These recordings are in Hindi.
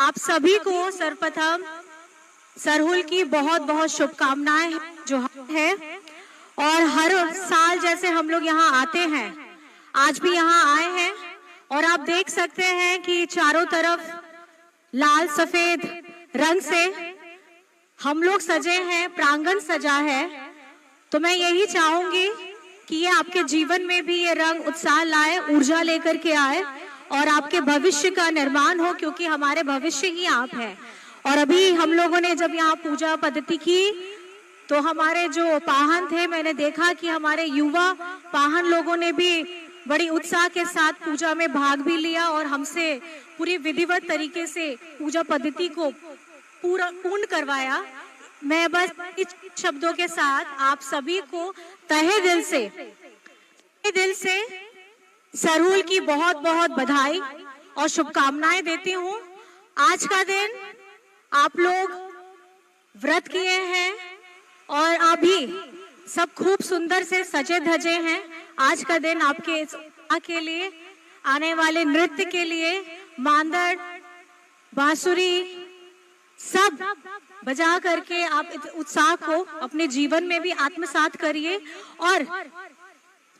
आप सभी को सर्वप्रथम सरहुल की बहुत बहुत शुभकामनाएं जो है। और हर साल जैसे हम लोग यहाँ आते हैं, आज भी यहाँ आए हैं और आप देख सकते हैं कि चारों तरफ लाल सफेद रंग से हम लोग सजे हैं, प्रांगण सजा है। तो मैं यही चाहूंगी कि ये आपके जीवन में भी ये रंग उत्साह लाए, ऊर्जा लेकर के आए और आपके भविष्य का निर्माण हो, क्योंकि हमारे भविष्य ही आप हैं। और अभी हम लोगों ने जब यहाँ पूजा पद्धति की तो हमारे जो पाहन थे, मैंने देखा कि हमारे युवा पाहन लोगों ने भी बड़ी उत्साह के साथ पूजा में भाग भी लिया और हमसे पूरी विधिवत तरीके से पूजा पद्धति को पूर्ण करवाया। मैं बस इस शब्दों के साथ आप सभी को तहे दिल से सरहुल की बहुत बहुत बधाई और शुभकामनाएं देती हूँ। आज का दिन आप लोग व्रत किए हैं और अभी सब खूब सुंदर से सजे धजे हैं। आज का दिन आपके के लिए, आने वाले नृत्य के लिए मांदड़ बांसुरी सब बजा करके आप इस उत्साह को अपने जीवन में भी आत्मसात करिए और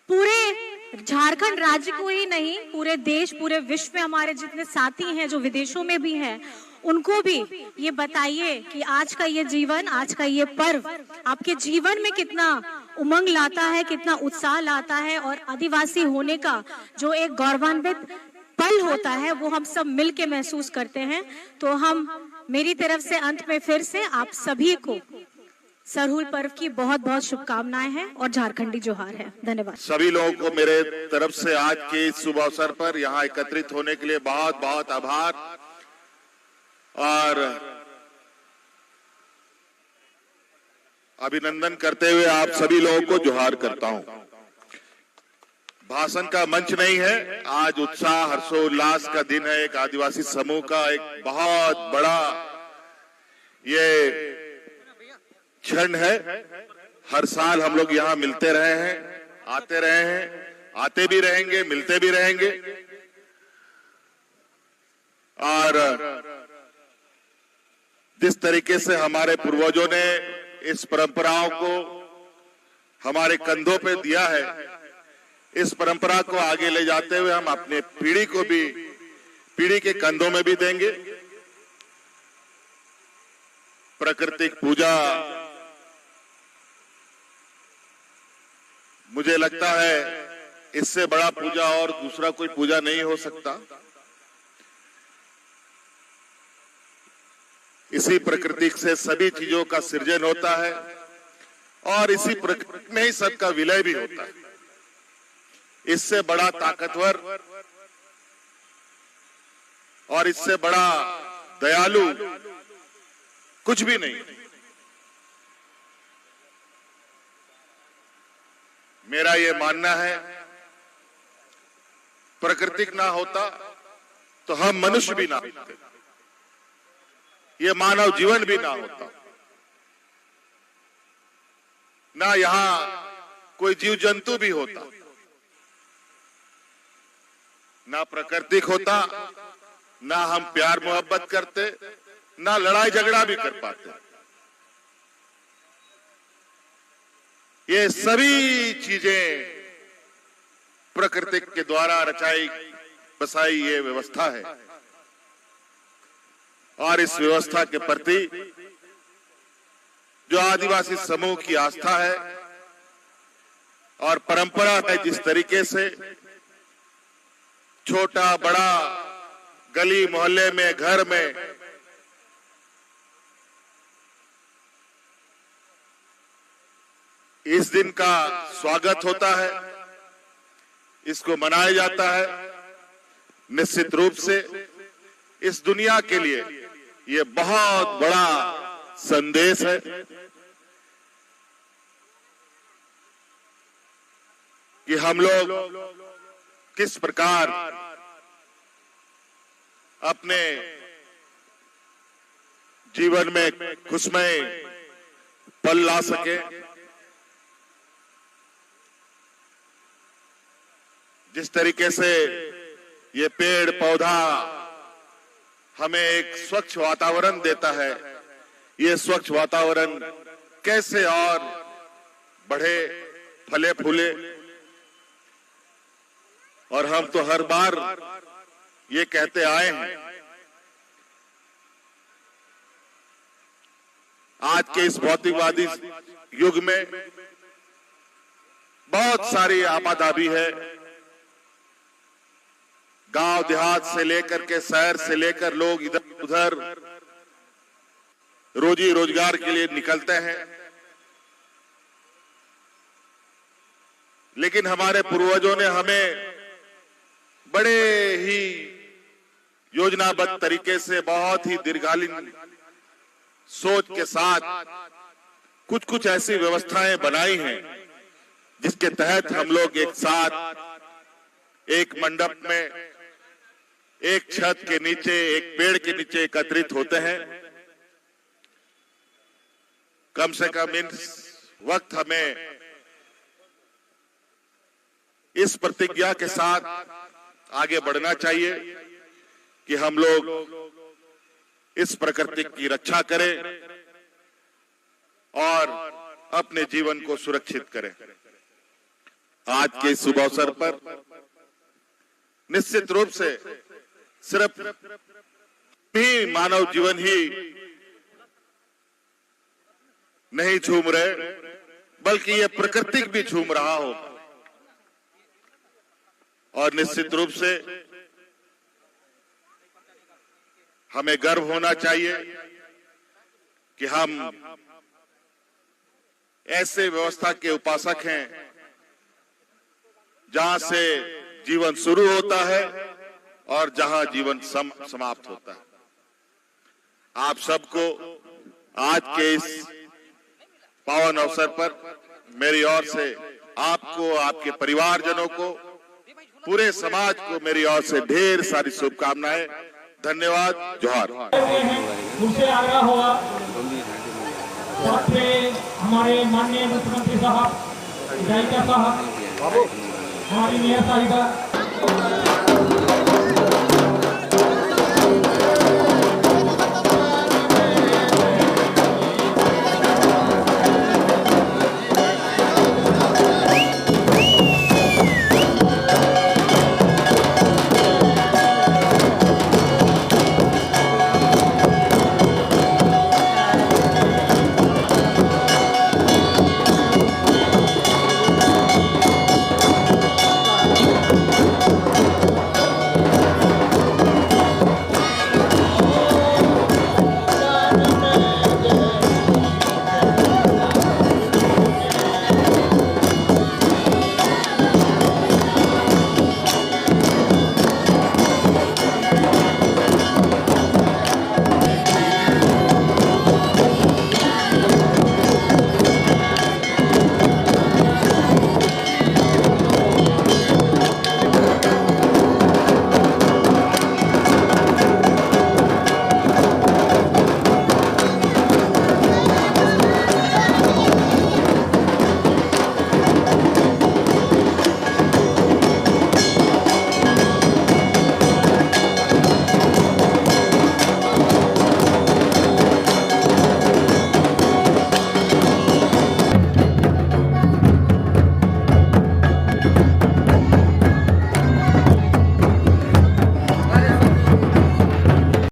पूरे झारखंड राज्य को ही नहीं, पूरे देश पूरे विश्व में हमारे जितने साथी हैं जो विदेशों में भी हैं, उनको भी ये बताइए कि आज का ये जीवन, आज का ये पर्व आपके जीवन में कितना उमंग लाता है, कितना उत्साह लाता है और आदिवासी होने का जो एक गौरवान्वित पल होता है वो हम सब मिल के महसूस करते हैं। तो मेरी तरफ से अंत में फिर से आप सभी को सरहुल पर्व की बहुत बहुत शुभकामनाएं हैं और झारखंडी जोहार है। धन्यवाद। सभी लोगों को मेरे तरफ से आज के इस शुभ अवसर पर यहाँ एकत्रित होने के लिए बहुत बहुत आभार और अभिनंदन करते हुए आप सभी लोगों को जोहार करता हूं। भाषण का मंच नहीं है, आज उत्साह हर्षोल्लास का दिन है। एक आदिवासी समूह का एक बहुत बड़ा ये क्षण है। हर साल हम लोग यहाँ मिलते रहे हैं, आते रहे हैं, आते भी रहेंगे, मिलते भी रहेंगे और जिस तरीके से हमारे पूर्वजों ने इस परंपराओं को हमारे कंधों पे दिया है, इस परंपरा को आगे ले जाते हुए हम अपने पीढ़ी के कंधों में भी देंगे। प्राकृतिक पूजा मुझे लगता है इससे बड़ा पूजा और दूसरा कोई पूजा नहीं हो सकता। इसी प्रकृति से सभी चीजों का सृजन होता है और इसी प्रकृति में ही सबका विलय भी होता है। इससे बड़ा ताकतवर और इससे बड़ा दयालु कुछ भी नहीं। मेरा ये मानना है, प्राकृतिक ना होता तो हम मनुष्य भी ना होते, ये मानव जीवन भी ना होता, ना यहां कोई जीव जंतु भी होता, ना प्राकृतिक होता, ना हम प्यार मोहब्बत करते, ना लड़ाई झगड़ा भी कर पाते। ये सभी चीजें प्रकृति के द्वारा रचाई बसाई ये व्यवस्था है और इस व्यवस्था के प्रति जो आदिवासी समूह की आस्था है और परंपरा है, जिस तरीके से छोटा बड़ा गली मोहल्ले में घर में इस दिन का स्वागत होता है, इसको मनाया जाता है, निश्चित रूप से इस दुनिया के लिए ये बहुत बड़ा संदेश है कि हम लोग किस प्रकार अपने जीवन में खुशमय पल ला सके। जिस तरीके से ये पेड़ पौधा हमें एक स्वच्छ वातावरण देता है। ये स्वच्छ वातावरण कैसे और बढ़े, फले फूले, और हम तो हर बार ये कहते आए हैं। आज के इस भौतिकवादी युग में बहुत सारी आबादी है। गांव देहात से लेकर के शहर से लेकर लोग इधर उधर रोजी रोजगार के लिए निकलते हैं, लेकिन हमारे पूर्वजों ने हमें बड़े ही योजनाबद्ध तरीके से, बहुत ही दीर्घकालीन सोच के साथ कुछ कुछ ऐसी व्यवस्थाएं बनाई हैं जिसके तहत हम लोग एक साथ एक मंडप में, एक छत के नीचे, एक पेड़ के नीचे एकत्रित होते हैं। कम से कम इस वक्त हमें इस प्रतिज्ञा के साथ आगे बढ़ना चाहिए कि हम लोग इस प्रकृति की रक्षा करें और अपने जीवन को सुरक्षित करें। आज के शुभ अवसर पर निश्चित रूप से सिर्फ भी मानव जीवन ही नहीं झूम रहे, बल्कि ये प्रकृति भी झूम रहा हो। और निश्चित रूप से हमें गर्व होना चाहिए कि हम ऐसे व्यवस्था के उपासक हैं जहां से जीवन शुरू होता है और जहां जीवन समाप्त होता है। आप सबको आज के इस पावन अवसर पर मेरी ओर से आपको, आपके परिवारजनों को, पूरे समाज को मेरी ओर से ढेर सारी शुभकामनाएं। धन्यवाद। जोहार। उनसे आग्रह होगा हमारे माननीय मुख्यमंत्री साहब, गायिका साहब, हमारी मेयर साहिबा